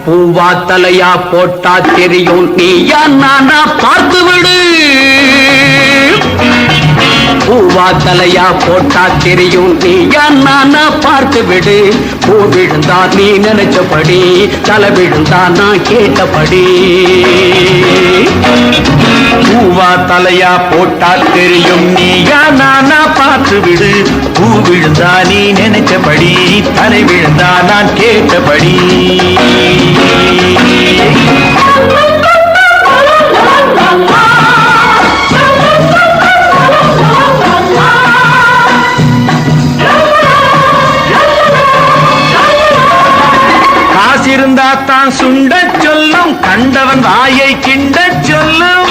பூவா தலையா போட்டா தெரியும் நீயா நானா பார்த்து விடு. பூவா தலையா போட்டா தெரியும் நீயா நானா பார்த்து விடு. பூ விழுந்தா நீ நினைச்சபடி, தலை விழுந்தா நான் கேட்டபடி. பூவா தலையா போட்டா தெரியும் நீயா நானா பார்த்து விடு. பூ விழுந்தா நீ நினைச்சபடி, தலை விழுந்தா நான் கேட்டபடி. காசிருந்தா தான் சுண்ட சொல்லும், கண்டவன் வாயை கிண்ட சொல்லும்.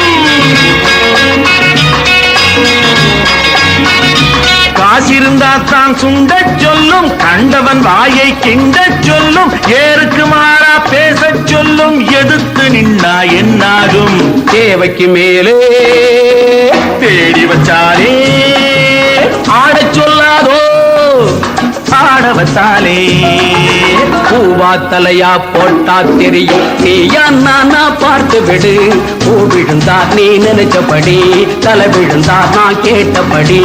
காசிருந்தா தான் சுண்ட சொல்லும், கண்டவன் வாயை கிண்ட சொல்லும். ஏருக்கு மாறா பேச சொல்லும், எதிர்த்து நின்னா என்னாகும். தேவைக்கு மேலே தேடி வச்சாலே ஆடச் சொல்லாதோ, ஆட வச்சாலே. பூவா தலையா போட்டா தெரியும் நீயா நானா பார்த்து விடு. பூ விழுந்தா நீ நினைச்சபடி, தலை விழுந்தா நான் கேட்டபடி.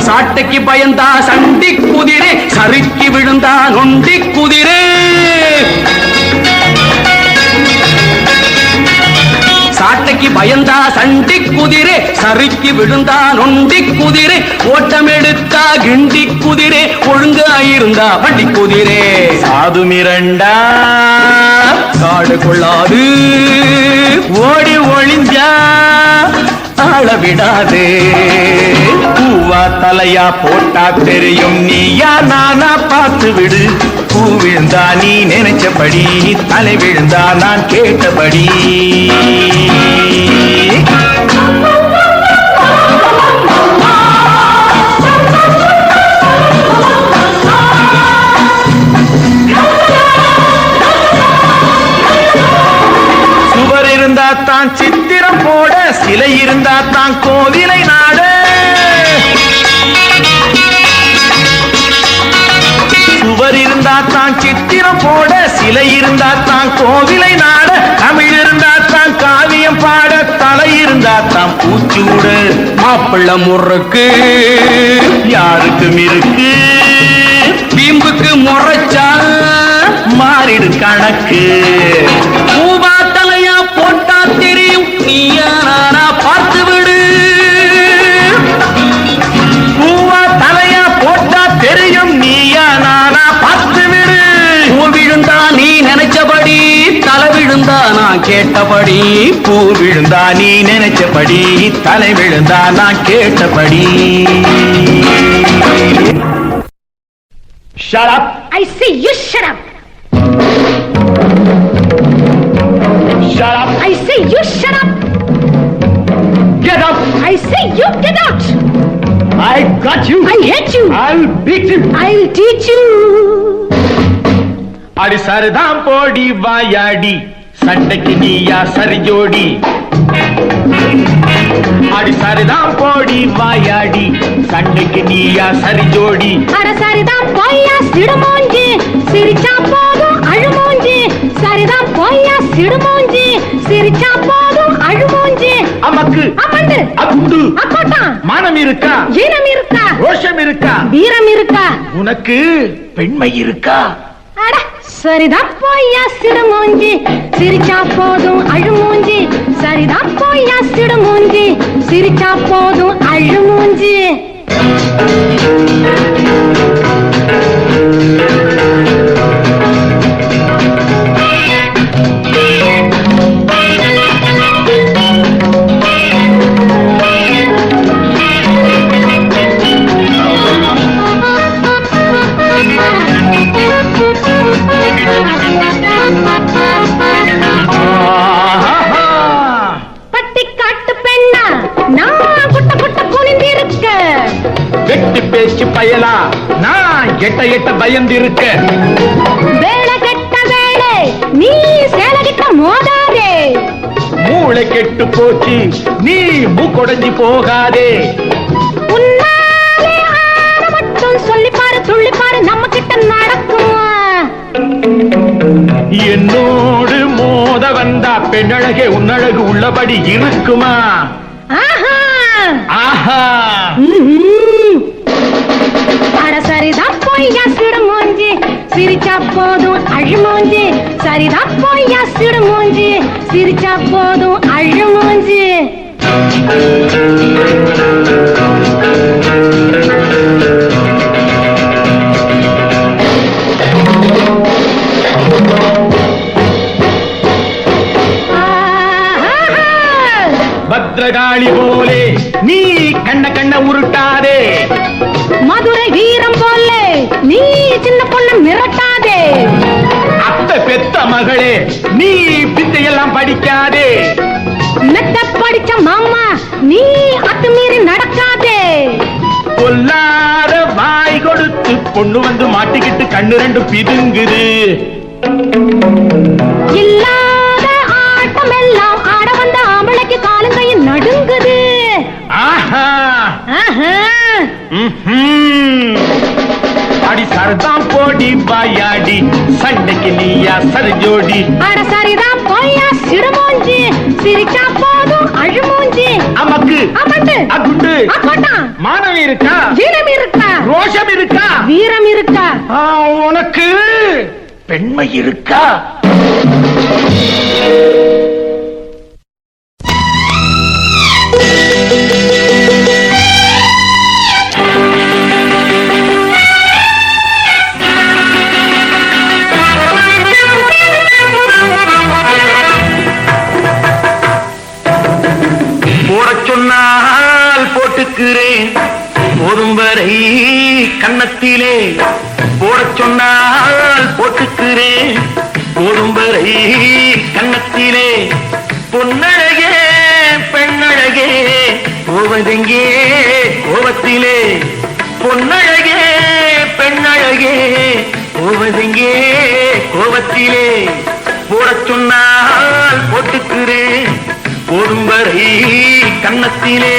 சாட்டைக்கு பயந்தா சண்டி குதிரை, சறுக்கி விழுந்தா நொண்டி குதிரை. சாட்டைக்கு பயந்தா சண்டி குதிரை, சறுக்கி விழுந்தா நொண்டி குதிரை. ஓட்டம் எடுத்தா கிண்டி குதிரை, ஒழுங்காயிருந்தா வண்டி குதிரை. சாது மிரண்டா காடு கொள்ளாது, ஓடி ஒளிஞ்சா ஆள விடாது. பூவா தலையா போட்டா தெரியும் நீயா நானா பார்த்து விடு. பூ விழுந்தா நீ நினைச்சபடி, தலை விழுந்தா நான் கேட்டபடி. சுவர் இருந்தா தான் சித்திரம் போட, சிலை இருந்தா தான் கோவிலை நாட. சுவர் இருந்தா தான் சித்திரம் போட, சிலை இருந்தா தான் கோவிலை நாட. தமிழ் இருந்தா தான் காவியம் பாட, தலை இருந்தா தான் பூச்சூட. மாப்பிள்ள முறுக்கு யாருக்கும் இருக்கு, வீம்புக்கு முறைச்சா மாறிடு கணக்கு. பூவா தலையா போட்டா தெரியும் நீயா நானா பார்த்து விடு. பூவா தலையா போட்டா தெரியும் நீயா நானா பார்த்து விடு. பூ விழுந்தா நீ நினைச்சபடி, தலை விழுந்தா நான் கேட்டபடி. பூ விழுந்தா நீ நினைச்சபடி, தலை விழுந்தா நான் கேட்டபடி. Shut up! I say you shut up! Shut up! I say you shut up! Get up! I say you get out! I got you! I hate you! I'll beat you! I'll teach you! அடி சரிதான் போடி வாயாடி, சண்டைக்கு நீயா சரி ஜோடி. அடி சரிதான் போடி வாயாடி, சண்டைக்கு நீயா சரி ஜோடி. அட சரிதான் போய்யா சிடுமோஞ்சி, சிரிச்சா போதும் அழுமூஞ்சி சரிதான் போயா சிடுமூஞ்சி சிரிச்சா போதும் அழுமூஞ்சி அமக்கு அமண்டு அகுண்டு அக்கோட்டான் மானம் இருக்கா ஈனம் இருக்கா ரோஷம் இருக்கா வீரம் இருக்கா உனக்கு பெண்மை இருக்கா அட சரிதான் போயா சிடுமூஞ்சி சிரிச்சா போதும் அழுமூஞ்சி சரிதான் போயா சிடுமூஞ்சி சிரிச்சா போதும் அழுமூஞ்சி வெட்டி பேச்சு பயலா நான் எட்ட எட்ட பயந்திருக்க வேலை கெட்ட வேலை நீ சேலை கிட்ட மோதாதே மூளை கெட்டு போச்சு நீ மூக்கொடைஞ்சி போகாதே உன்னாலே ஆட மட்டும் சொல்லிப்பாரு துள்ளிப்பாரு நம்ம கிட்ட நடக்குமா என்னோடு மோத வந்தா பெண்ணழகே உன்னழகு உள்ளபடி இருக்குமா ஆஹா ஆஹா அட சரிதான் போய்யா சிடுமூஞ்சி சிரிச்சா போதும் அழுமூஞ்சி சரிதான் போய்யா சிடுமூஞ்சி சிரிச்சா போதும் அழுமூஞ்சி பத்ரகாளி போலே நீ கண்ண கண்ண உருட்டாதே மதுரை வீரம் போலே நீ சின்ன பொண்ணு மிரட்டாதே அத்தை பெத்த மகளே நீ வித்தையெல்லாம் படிக்காதே மெத்த படிச்ச மாமா நீ அத்துமீறி நடக்காதே கொல்லாத வாய் கொடுத்து பொண்ணு வந்து மாட்டிக்கிட்டு கண்ணு ரெண்டு பிதுங்குது இல்லாத ஆட்டம் எல்லாம் ஆட வந்த ஆம்பளைக்கு காலங்கையும் நடுங்குது ஆஹா ஆஹா அடி சரதான் போடி வாயாடி சண்டைக்கு நீயா சரஜோடி அட சரிதான் போயா சிடுமூஞ்சி சிரிச்சா போதும் அழுமூஞ்சி அமக்கு அமண்டு அகுண்டு அக்கோட்டான் மானம் இருக்கா வீரம் இருக்கா ரோஷம் இருக்கா வீரம் இருக்கா உனக்கு பெண்மை இருக்கா போட்டுக்கிறேன் போதும் வரை கன்னத்திலே போடச் சொன்னால் போட்டுக்கிறேன் போதும் வரை கன்னத்திலே பொன்னழகே பெண்ணழகே போவதெங்கே கோபத்திலே பொன்னழகே பெண்ணழகே போவதெங்கே கோபத்திலே போடச் சொன்னால் போட்டுக்கிறேன் போதும் வரை கன்னத்திலே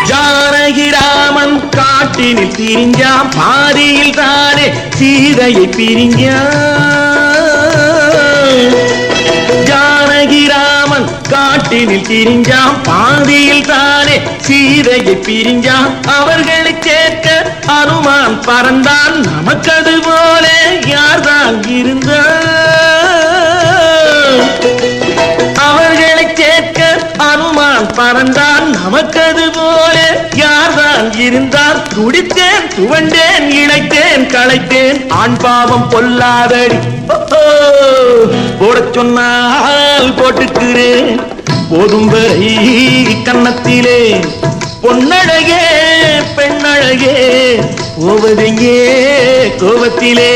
ஜானகி ராமன் காட்டினில் பிரிஞ்சான் பாதியில் தானே சீதையை பிரிஞ்சான் ஜானகி ராமன் காட்டினில் திரிஞ்சான் பாதியில் தானே சீதையை பிரிஞ்சான் அவர்களை சேர்க்க அனுமான் பறந்தான் நமக்கது போல யார்தான் இருந்தான் அவர்களை சேர்க்க அனுமான் பறந்தான் நமக்கது போல யார்தான் இருந்தான் துடித்தேன் துவண்டேன் இணைத்தேன் களைத்தேன் ஆண் பாவம் பொல்லாதடி போடச் சொன்னால் போட்டுக்கிறேன் போதும் வரை கன்னத்திலே பொன்னழகே பெண்ணழகே போவதெங்கே கோபத்திலே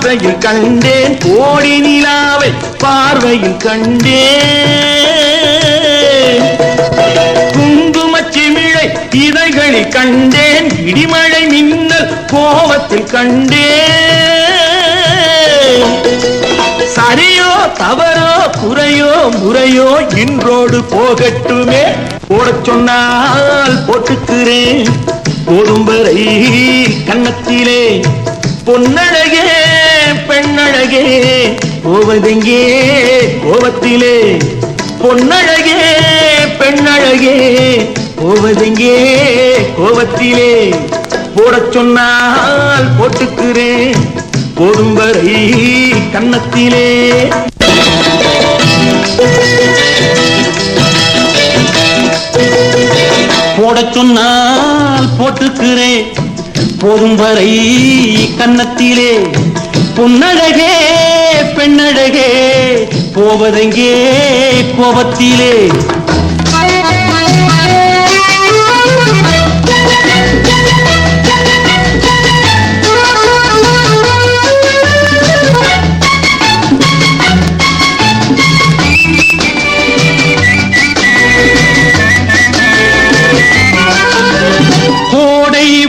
பார்வையில் கண்டேன் கோடி நிலாவை பார்வையில் கண்டேன் குங்குமச்சிமிழை இதழ்களில் கண்டேன் இடிமழை மின்னல் கோபத்தில் கண்டேன் சரியோ தவறோ குறையோ முறையோ இன்றோடு போகட்டுமே போடச் சொன்னால் போட்டுக்கிறேன் போதும் வரை கன்னத்திலே பொன்னழகே பெண்ணழகே போவதெங்கே கோபத்திலே பொன்னழகே பெண்ணழகே போவதெங்கே கோபத்திலே போடச் சொன்னால் போட்டுக்கிறேன் போதும் வரை கன்னத்திலே போடச் சொன்னால் போட்டுக்கிறேன் போதும் வரை கன்னத்திலே பொன்னழகே பெண்ணழகே போவதெங்கே கோபத்திலே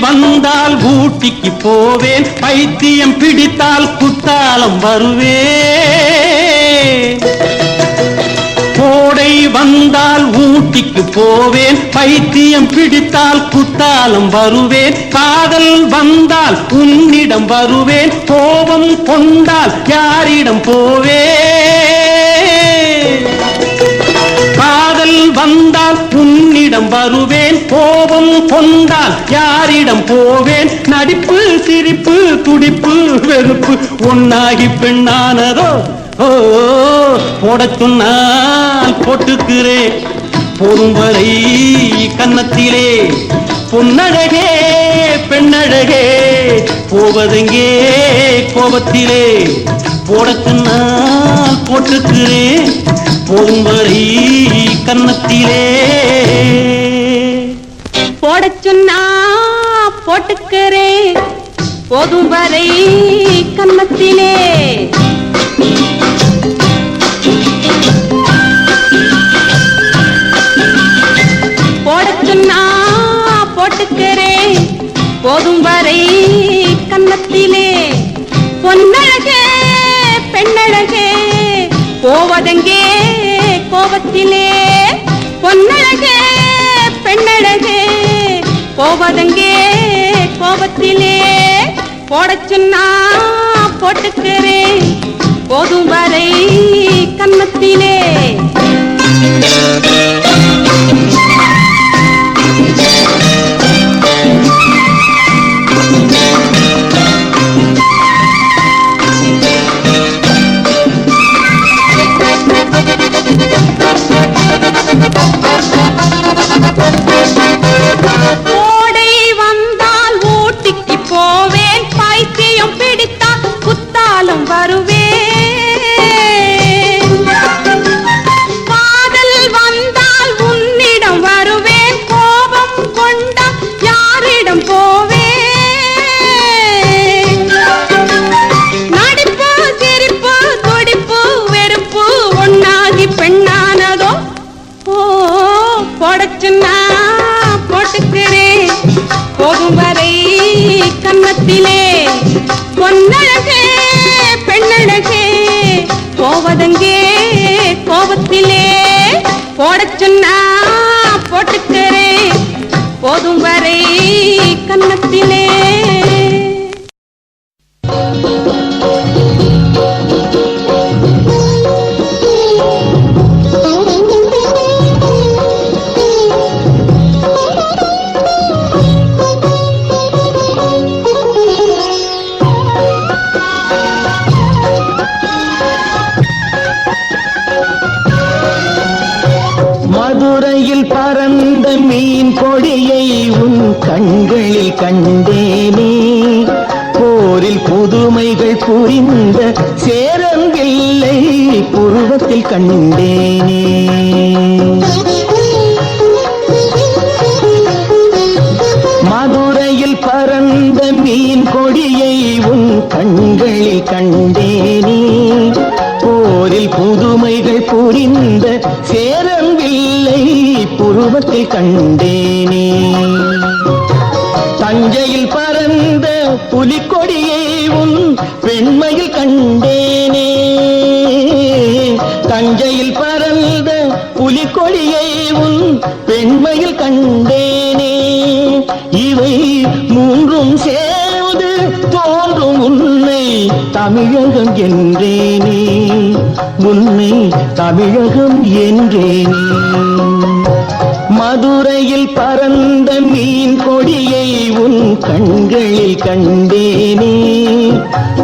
வந்தால் ஊட்டிக்கு போவேன் பைத்தியம் பிடித்தால் குத்தாலம் வருவேன் கோடை வந்தால் ஊட்டிக்கு போவேன் பைத்தியம் பிடித்தால் குத்தாலம் வருவேன் காதல் வந்தால் உன்னிடம் வருவேன் கோபம் கொண்டால் யாரிடம் போவேன் காதல் வந்தால் உன்னிடம் வருவேன் கோபம் கொண்டால் யாரிடம் போவேன் நடிப்பு சிரிப்பு துடிப்பு வெறுப்பு ஒன்னாகி பெண்ணானதோ ஓ போடச் சொன்னால் போட்டுக்கிறேன் போதும் வரை கன்னத்திலே பொன்னழகே பெண்ணழகே போவதெங்கே கோபத்திலே போடச் சொன்னால் போட்டுக்கிறேன் போதும் வரை கன்னத்திலே போடச் சொன்னா போட்டுக்கிறேன் போதும் வரை கன்னத்திலே போடச் சொன்னா போட்டுக்கிறேன் போதும் வரை கன்னத்திலே பொன்னழகே பெண்ணழகே போவதெங்கே கோபத்திலே பொன்னழகே பெண்ணழகே போவதெங்கே கோபத்திலே போடச் சொன்னா போட்டுக்கிறேன் போதும் வரை கன்னத்திலே கோடை வந்தால் ஊட்டிக்கு போவேன் பைத்தியம் பிடித்தால் குத்தாலம் வருவேன் காதல் வந்தால் உன்னிடம் வருவேன் கோபம் கொண்டால் யாரிடம் போவேன் நடிப்பு சிரிப்பு துடிப்பு வெறுப்பு ஒன்னாகி பெண்ணானதோ ஓ போடச் சொன்னா போட்டுக்கிறேன் போதும் வரை கன்னத்திலே பொன்னழகே பெண்ணழகே போவதெங்கே கோபத்திலே போடச் சொன்னா போட்டுக்கிறேன் போதும் வரை கன்னத்திலே மதுரையில் பறந்த மீன் கொடியை உன் கண்களில் கண்டேனே போரில் புதுமைகள் புரிந்த சேரங்கில்லை புருவத்தில் கண்டேனே மதுரையில் பறந்த மீன் கொடியை உன் கண்களில் கண்டேனே. போரில் புதுமைகள் புரிந்த சேரன்வில்லை புருவத்தில் கண்டேனே. தஞ்சையில் பறந்த புலிக்கொடியை உன் பெண்மையில் கண்டேனே. தஞ்சையில் பறந்த புலிக்கொடியை உன் பெண்மையில் கண்டேனே. இவை மூன்றும் சேர்ந்து தோன்றும் உன்னை தமிழகம் என்றேனே. உன்னை தமிழகம் என்றேனே. மதுரையில் பறந்த மீன் கொடியை உன் கண்களில் கண்டேனே.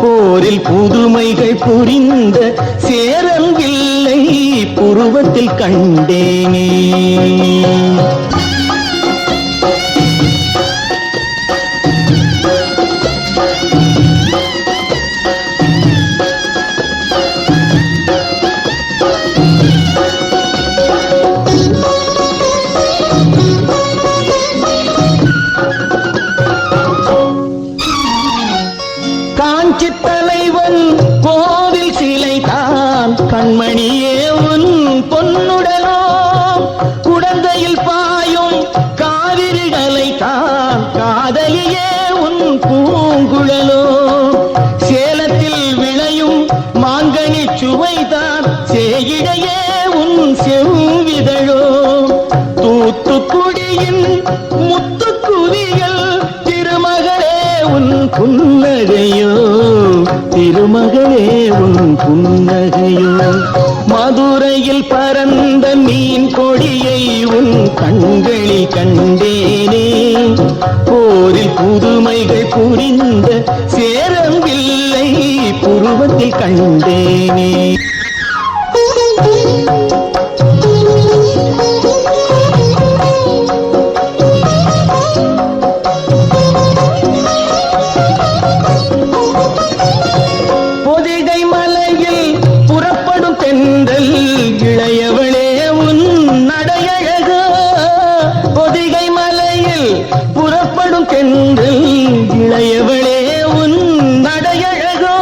போரில் புதுமைகள் புரிந்த சேரன்வில்லை புருவத்தில் கண்டேனே. தலைவன் கோவில் சிலைதான் கண்மணியே உன் பொன்னுடலோ. குடந்தையில் பாயும் காவிரிகளை தான் காதலியே உன் பூங்குழலோ. சேலத்தில் விளையும் மாங்கனி சுவைதான் சேயிடையே உன் செவ்விதழோ. தூத்துக்குடியின் முத்துக்குவியல் திருமகளே உன் புன்னகையோ. திருமகளே உன் புன்னகையோ. மதுரையில் பறந்த மீன் கொடியை உன் கண்களில் கண்டேனே. போரில் புதுமைகள் புரிந்த சேரன்வில்லை புருவத்தில் கண்டேனே. இளையவளே உன் நடையழகோ. பொதிகை மலையில் புறப்படும் தென்றல் இளையவளே உன் நடையழகோ.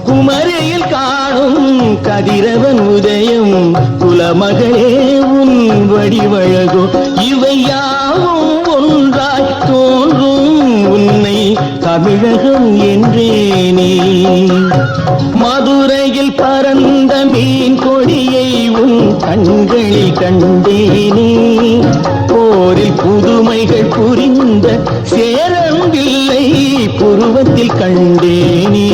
குமரியில் காணும் கதிரவன் உதயம் குலமகளே உன் வடிவழகோ. இவை யாவும் ஒன்றாய் தோன்றும் உன்னை தமிழகம் என்றேனே. மதுரையில் பறந்த மீன் கொடியை உன் கண்களில் கண்டேனே. போரில் புதுமைகள் புரிந்த சேரன்வில்லை புருவத்தில் கண்டேனே.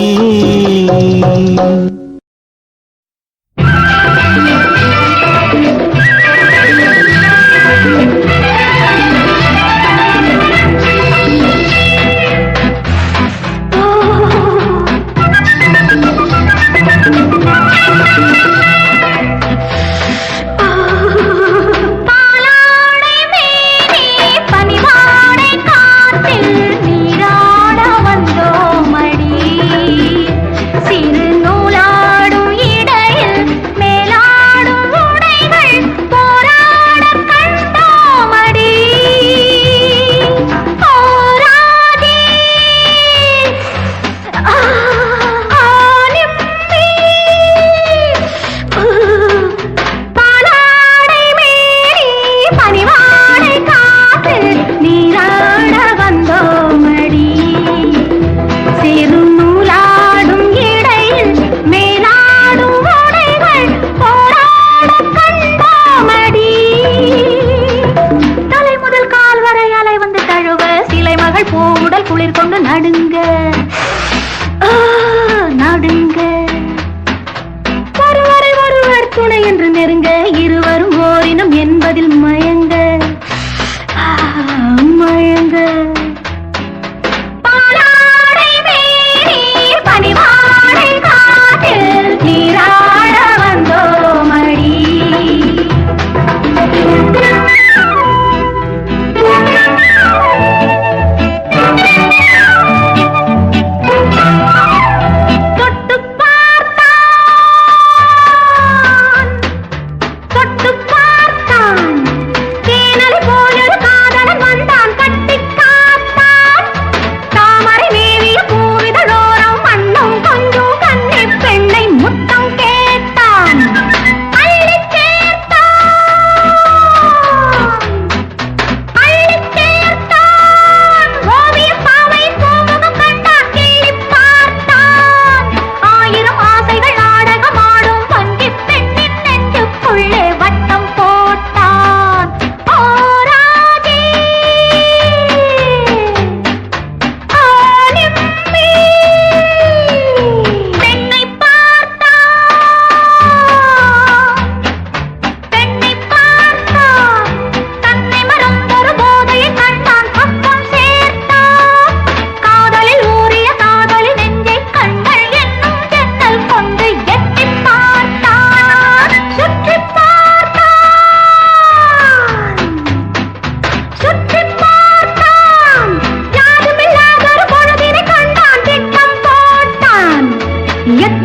எத்தனை